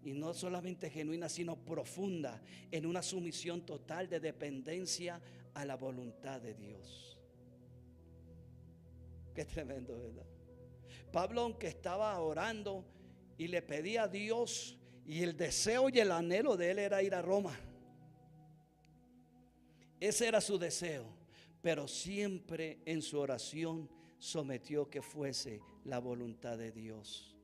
Y no solamente genuina, sino profunda, en una sumisión total de dependencia a la voluntad de Dios. Qué tremendo, ¿verdad? Pablo, aunque estaba orando y le pedía a Dios, y el deseo y el anhelo de él era ir a Roma. Ese era su deseo, pero siempre en su oración sometió que fuese la voluntad de Dios.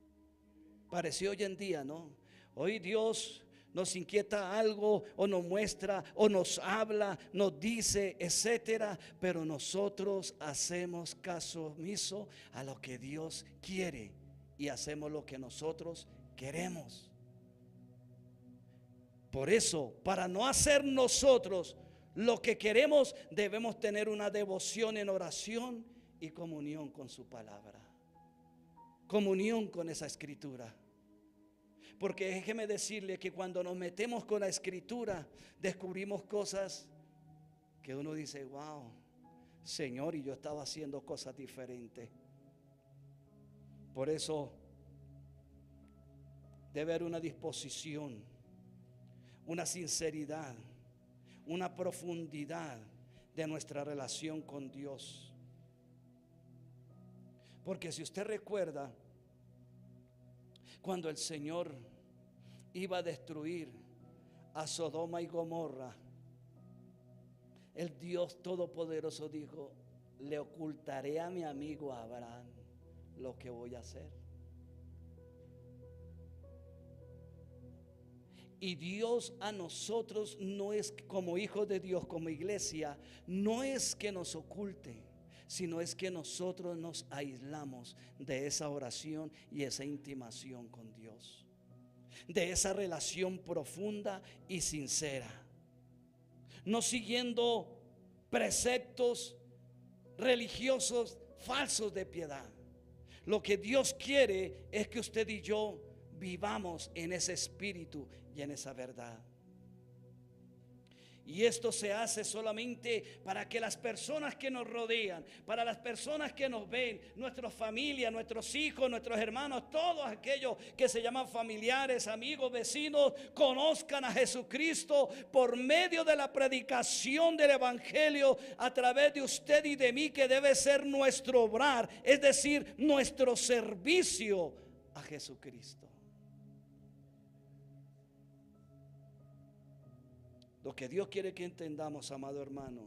Pareció hoy en día, ¿no? Hoy Dios nos inquieta algo, o nos muestra, o nos habla, nos dice, etcétera, pero nosotros hacemos caso omiso a lo que Dios quiere y hacemos lo que nosotros queremos. Por eso, para no hacer nosotros lo que queremos, debemos tener una devoción en oración y comunión con su palabra, comunión con esa escritura. Porque déjeme decirle que cuando nos metemos con la escritura, descubrimos cosas que uno dice, wow, Señor, y yo estaba haciendo cosas diferentes. Por eso debe haber una disposición, una sinceridad, una profundidad de nuestra relación con Dios. Porque si usted recuerda, cuando el Señor iba a destruir a Sodoma y Gomorra, el Dios Todopoderoso dijo: le ocultaré a mi amigo Abraham lo que voy a hacer. Y Dios a nosotros no es, como hijos de Dios, como iglesia, no es que nos oculte, sino es que nosotros nos aislamos de esa oración y esa intimación con Dios, de esa relación profunda y sincera, no siguiendo preceptos religiosos falsos de piedad. Lo que Dios quiere es que usted y yo vivamos en ese espíritu y en esa verdad. Y esto se hace solamente para que las personas que nos rodean, para las personas que nos ven, nuestras familias, nuestros hijos, nuestros hermanos, todos aquellos que se llaman familiares, amigos, vecinos, conozcan a Jesucristo por medio de la predicación del evangelio a través de usted y de mí, que debe ser nuestro obrar, es decir, nuestro servicio a Jesucristo. Lo que Dios quiere que entendamos, amado hermano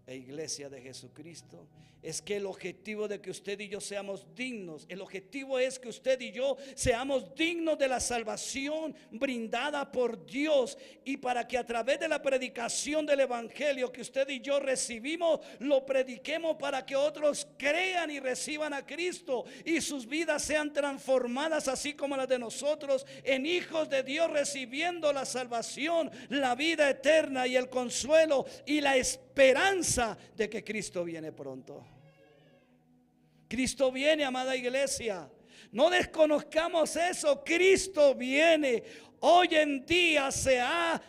e iglesia de Jesucristo, es que el objetivo de que usted y yo seamos dignos, el objetivo es que usted y yo seamos dignos de la salvación brindada por Dios, y para que a través de la predicación del evangelio que usted y yo recibimos, lo prediquemos para que otros crean y reciban a Cristo y sus vidas sean transformadas, así como las de nosotros, en hijos de Dios, recibiendo la salvación, la vida eterna y el consuelo y la esperanza de que Cristo viene pronto. Cristo viene, amada iglesia. No desconozcamos eso. Cristo viene. Hoy en día se ha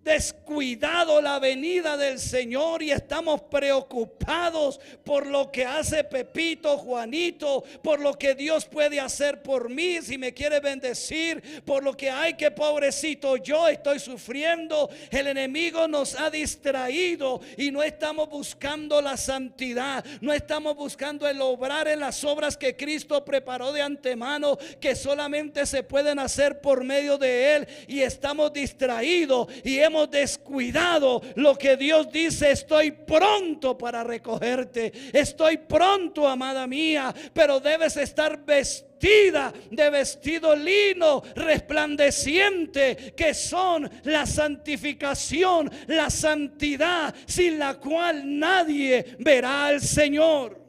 descuidado la venida del Señor y estamos preocupados por lo que hace Pepito, Juanito, por lo que Dios puede hacer por mí, si me quiere bendecir, por lo que ay, que pobrecito yo estoy sufriendo. El enemigo nos ha distraído y no estamos buscando la santidad, no estamos buscando el obrar en las obras que Cristo preparó de antemano, que solamente se pueden hacer por medio de Él, y estamos distraídos y hemos descuidado lo que Dios dice: estoy pronto para recogerte, estoy pronto, amada mía, pero debes estar vestida de vestido lino resplandeciente, que son la santificación, la santidad, sin la cual nadie verá al Señor.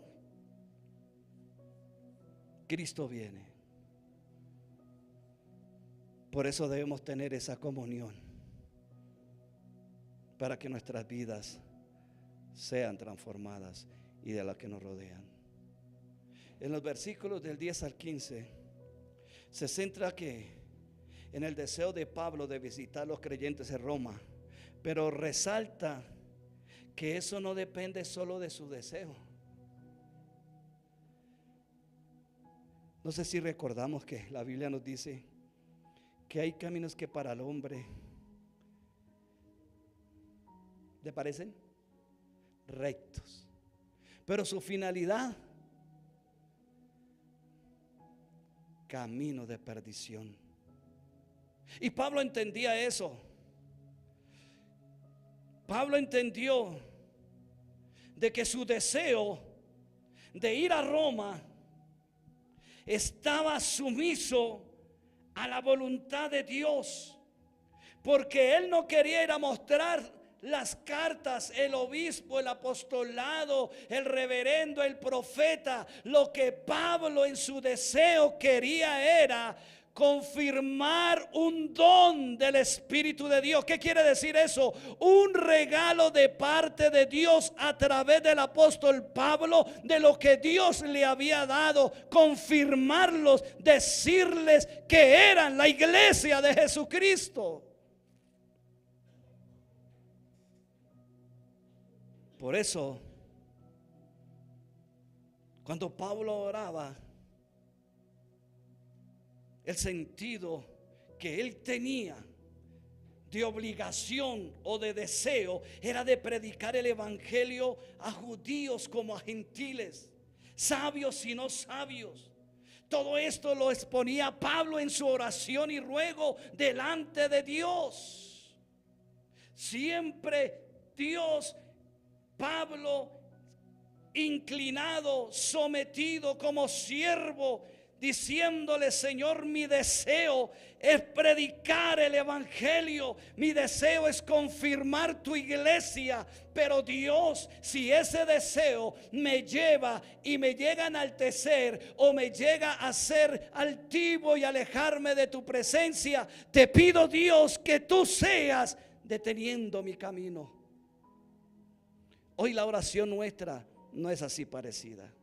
Cristo viene. Por eso debemos tener esa comunión, para que nuestras vidas sean transformadas y de las que nos rodean. En los versículos del 10 al 15 se centra en el deseo de Pablo de visitar a los creyentes en Roma, pero resalta que eso no depende solo de su deseo. No sé si recordamos que la Biblia nos dice que hay caminos que para el hombre ¿le parecen? Rectos, pero su finalidad camino de perdición. Y Pablo entendía eso. Pablo entendió de que su deseo de ir a Roma estaba sumiso a la voluntad de Dios, porque él no quería ir a mostrar las cartas, el obispo, el apostolado, el reverendo, el profeta. Lo que Pablo en su deseo quería era confirmar un don del Espíritu de Dios. ¿Qué quiere decir eso? Un regalo de parte de Dios a través del apóstol Pablo, de lo que Dios le había dado, confirmarlos, decirles que eran la iglesia de Jesucristo. Por eso, cuando Pablo oraba, el sentido que él tenía de obligación o de deseo era de predicar el evangelio a judíos como a gentiles, sabios y no sabios. Todo esto lo exponía Pablo en su oración y ruego delante de Dios. Siempre Dios, Pablo inclinado, sometido como siervo, diciéndole: Señor, mi deseo es predicar el evangelio, mi deseo es confirmar tu iglesia. Pero Dios, si ese deseo me lleva y me llega a enaltecer o me llega a ser altivo y alejarme de tu presencia, te pido, Dios, que tú seas deteniendo mi camino. Hoy la oración nuestra no es así parecida.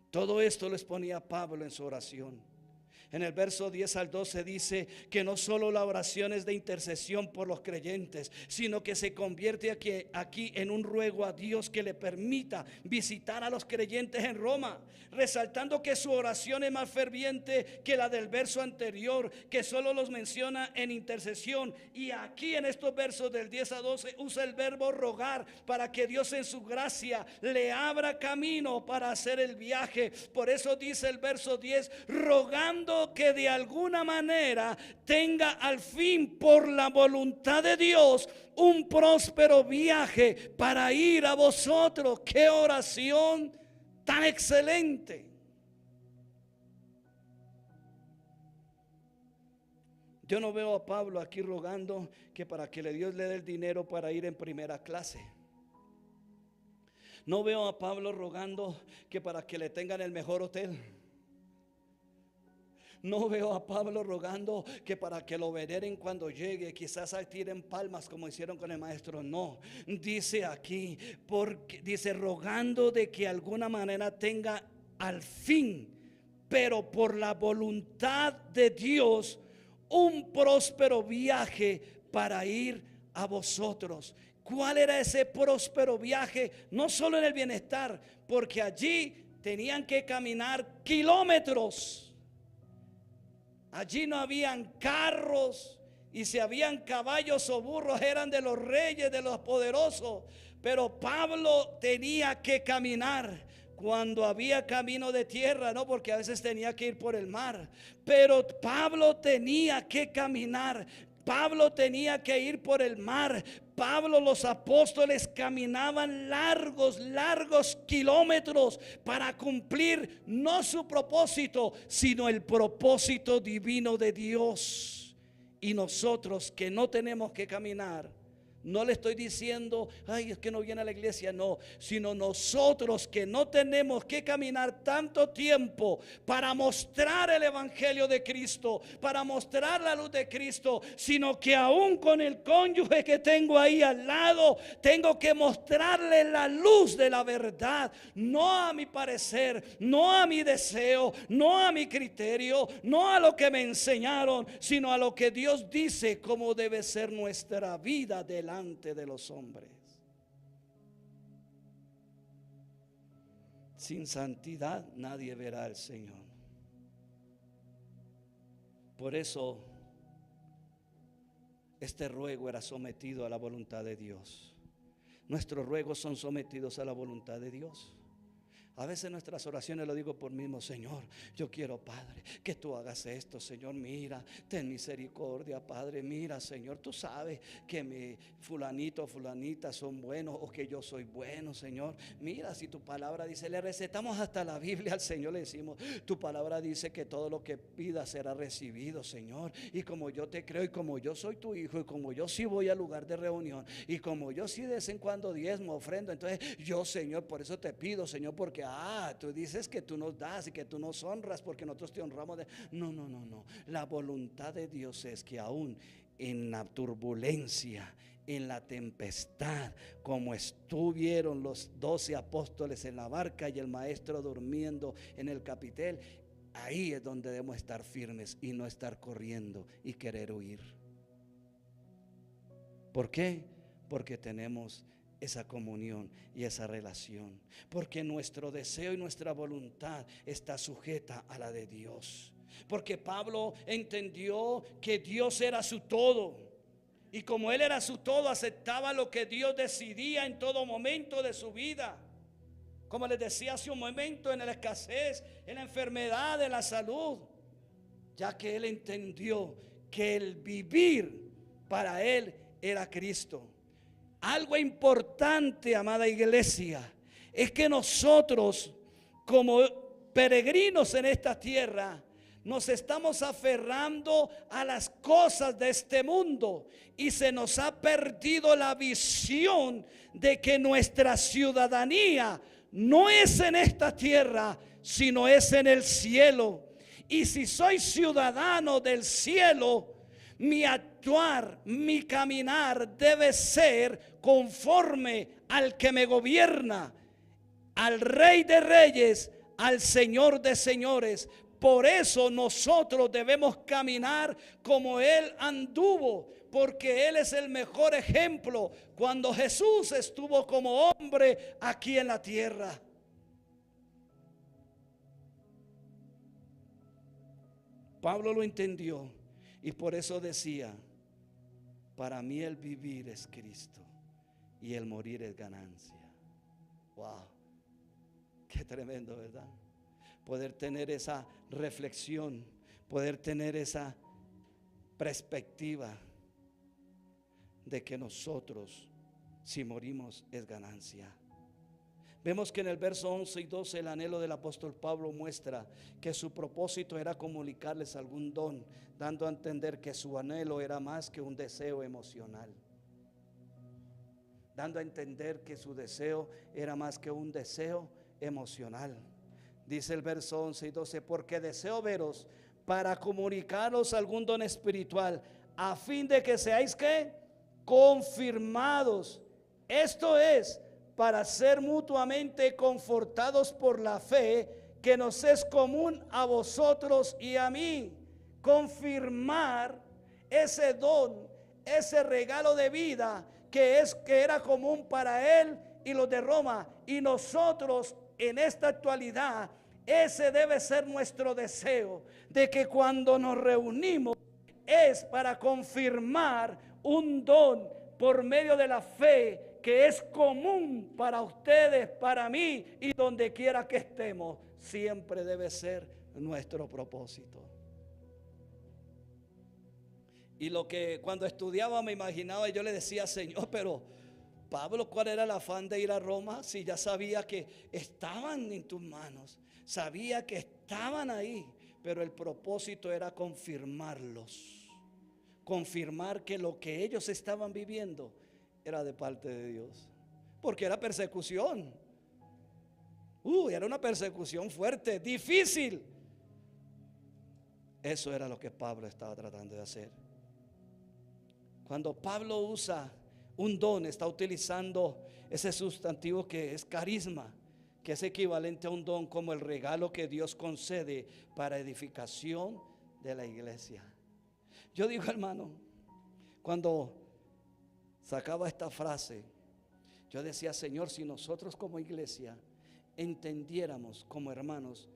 Todo esto lo exponía Pablo en su oración. En el verso 10 al 12 dice que no solo la oración es de intercesión por los creyentes, sino que se convierte aquí en un ruego a Dios que le permita visitar a los creyentes en Roma, resaltando que su oración es más ferviente que la del verso anterior, que solo los menciona en intercesión. Y aquí en estos versos del 10 a 12 usa el verbo rogar, para que Dios en su gracia le abra camino para hacer el viaje. Por eso dice el verso 10: rogando que de alguna manera tenga al fin, por la voluntad de Dios, un próspero viaje para ir a vosotros. ¡Qué oración tan excelente! Yo no veo a Pablo aquí rogando que para que Dios le dé el dinero para ir en primera clase. No veo a Pablo rogando que para que le tengan el mejor hotel. No veo a Pablo rogando que para que lo veneren cuando llegue, quizás tiren palmas como hicieron con el maestro. No, dice aquí, porque dice rogando de que alguna manera tenga al fin, pero por la voluntad de Dios, un próspero viaje para ir a vosotros. ¿Cuál era ese próspero viaje? No solo en el bienestar, porque allí tenían que caminar kilómetros. Allí no habían carros, y si habían caballos o burros eran de los reyes, de los poderosos. Pero Pablo tenía que caminar cuando había camino de tierra, no, porque a veces tenía que ir por el mar. Pero Pablo tenía que caminar. Pablo tenía que ir por el mar. Pablo, los apóstoles caminaban largos kilómetros para cumplir no su propósito, sino el propósito divino de Dios. Y nosotros que no tenemos que caminar, no le estoy diciendo, ay, es que no viene a la iglesia, no, sino nosotros que no tenemos que caminar tanto tiempo para mostrar el evangelio de Cristo, para mostrar la luz de Cristo, sino que aún con el cónyuge que tengo ahí al lado, tengo que mostrarle la luz de la verdad, no a mi parecer, no a mi deseo, no a mi criterio, no a lo que me enseñaron, sino a lo que Dios dice cómo debe ser nuestra vida delante de los hombres. Sin santidad nadie verá al Señor. Por eso este ruego era sometido a la voluntad de Dios. Nuestros ruegos son sometidos a la voluntad de Dios. A veces nuestras oraciones, lo digo por mismo, Señor, yo quiero, Padre, que tú hagas esto, Señor, mira, ten misericordia, Padre, mira, Señor, tú sabes que mi fulanito o fulanita son buenos o que yo soy bueno, Señor. Mira, si tu palabra dice, le recetamos hasta la Biblia al Señor, le decimos, tu palabra dice que todo lo que pidas será recibido, Señor. Y como yo te creo y como yo soy tu hijo y como yo sí voy al lugar de reunión y como yo sí de vez en cuando diezmo, ofrendo, entonces yo, Señor, por eso te pido, Señor, porque tú dices que tú nos das y que tú nos honras porque nosotros te honramos. No, no, no, no. La voluntad de Dios es que aún en la turbulencia, en la tempestad, como estuvieron los 12 apóstoles en la barca y el maestro durmiendo en el capitel, ahí es donde debemos estar firmes y no estar corriendo y querer huir. ¿Por qué? Porque tenemos esa comunión y esa relación, porque nuestro deseo y nuestra voluntad está sujeta a la de Dios, porque Pablo entendió que Dios era su todo, y como él era su todo, aceptaba lo que Dios decidía en todo momento de su vida. Como les decía hace un momento, en la escasez, en la enfermedad, en la salud, ya que él entendió que el vivir para él era Cristo. Algo importante, amada iglesia, es que nosotros como peregrinos en esta tierra nos estamos aferrando a las cosas de este mundo y se nos ha perdido la visión de que nuestra ciudadanía no es en esta tierra, sino es en el cielo. Y si soy ciudadano del cielo, mi actuar, mi caminar debe ser conforme al que me gobierna, al Rey de Reyes, al Señor de Señores. Por eso nosotros debemos caminar como Él anduvo, porque Él es el mejor ejemplo cuando Jesús estuvo como hombre aquí en la tierra. Pablo lo entendió y por eso decía, para mí el vivir es Cristo y el morir es ganancia. Wow, qué tremendo, ¿verdad? Poder tener esa reflexión, poder tener esa perspectiva de que nosotros, si morimos, es ganancia. Vemos que en el verso 11 y 12 el anhelo del apóstol Pablo muestra que su propósito era comunicarles algún don, dando a entender que su anhelo era más que un deseo emocional, dando a entender que su deseo era más que un deseo emocional. Dice el verso 11 y 12, porque deseo veros para comunicaros algún don espiritual, a fin de que seáis ¿qué? Confirmados. Esto es, para ser mutuamente confortados por la fe que nos es común a vosotros y a mí. Confirmar ese don, ese regalo de vida que era común para él y los de Roma, y nosotros en esta actualidad. Ese debe ser nuestro deseo, de que cuando nos reunimos es para confirmar un don por medio de la fe que es común para ustedes, para mí y donde quiera que estemos. Siempre debe ser nuestro propósito. Y lo que cuando estudiaba me imaginaba, yo le decía, Señor, pero Pablo, ¿cuál era el afán de ir a Roma? Si ya sabía que estaban en tus manos, sabía que estaban ahí, pero el propósito era confirmarlos, confirmar que lo que ellos estaban viviendo era de parte de Dios, porque era persecución. Era una persecución fuerte, difícil. Eso era lo que Pablo estaba tratando de hacer. Cuando Pablo usa un don, está utilizando ese sustantivo que es carisma, que es equivalente a un don como el regalo que Dios concede para edificación de la iglesia. Yo digo, hermano, cuando sacaba esta frase, yo decía, Señor, si nosotros como iglesia entendiéramos como hermanos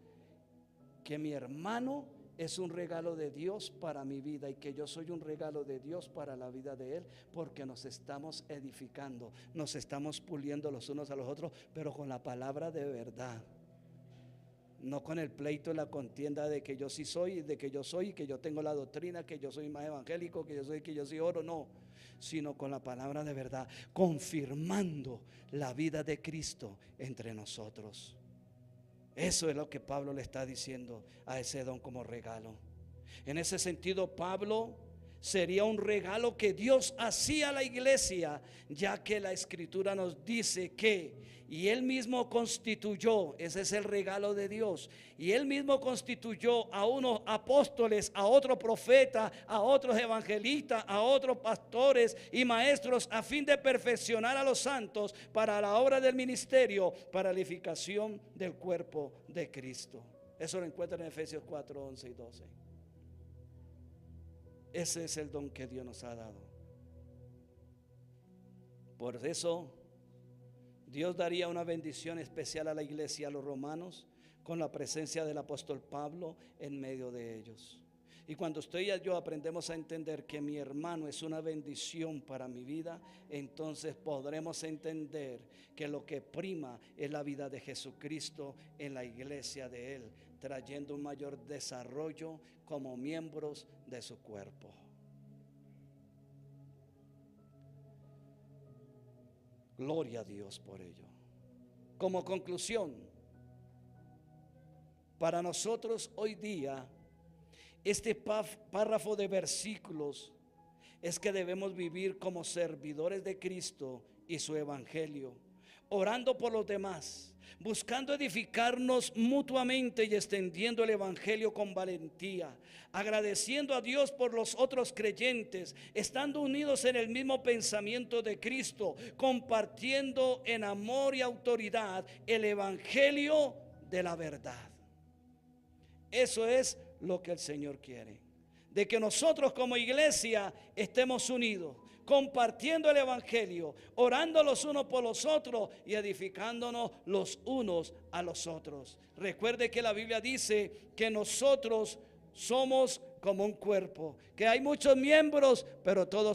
que mi hermano es un regalo de Dios para mi vida y que yo soy un regalo de Dios para la vida de él, porque nos estamos edificando, nos estamos puliendo los unos a los otros, pero con la palabra de verdad. No con el pleito y la contienda de que yo sí soy, de que yo soy, que yo tengo la doctrina, que yo soy más evangélico, que yo soy oro, no. Sino con la palabra de verdad, confirmando la vida de Cristo entre nosotros. Eso es lo que Pablo le está diciendo a ese don como regalo. En ese sentido, Pablo sería un regalo que Dios hacía a la iglesia, ya que la escritura nos dice que, y él mismo constituyó, ese es el regalo de Dios, y él mismo constituyó a unos apóstoles, a otros profetas, a otros evangelistas, a otros pastores y maestros, a fin de perfeccionar a los santos para la obra del ministerio, para la edificación del cuerpo de Cristo. Eso lo encuentran en Efesios 4, 11 y 12. Ese es el don que Dios nos ha dado. Por eso Dios daría una bendición especial a la iglesia, a los romanos, con la presencia del apóstol Pablo en medio de ellos. Y cuando usted y yo aprendemos a entender que mi hermano es una bendición para mi vida, entonces podremos entender que lo que prima es la vida de Jesucristo en la iglesia de Él, trayendo un mayor desarrollo como miembros de su cuerpo. Gloria a Dios por ello. Como conclusión, para nosotros hoy día, este párrafo de versículos es que debemos vivir como servidores de Cristo y su evangelio, orando por los demás, buscando edificarnos mutuamente y extendiendo el evangelio con valentía, agradeciendo a Dios por los otros creyentes, estando unidos en el mismo pensamiento de Cristo, compartiendo en amor y autoridad el evangelio de la verdad. Eso es lo que el Señor quiere, de que nosotros como iglesia estemos unidos, compartiendo el evangelio, orando los unos por los otros y edificándonos los unos a los otros. Recuerde que la Biblia dice que nosotros somos como un cuerpo, que hay muchos miembros, pero todos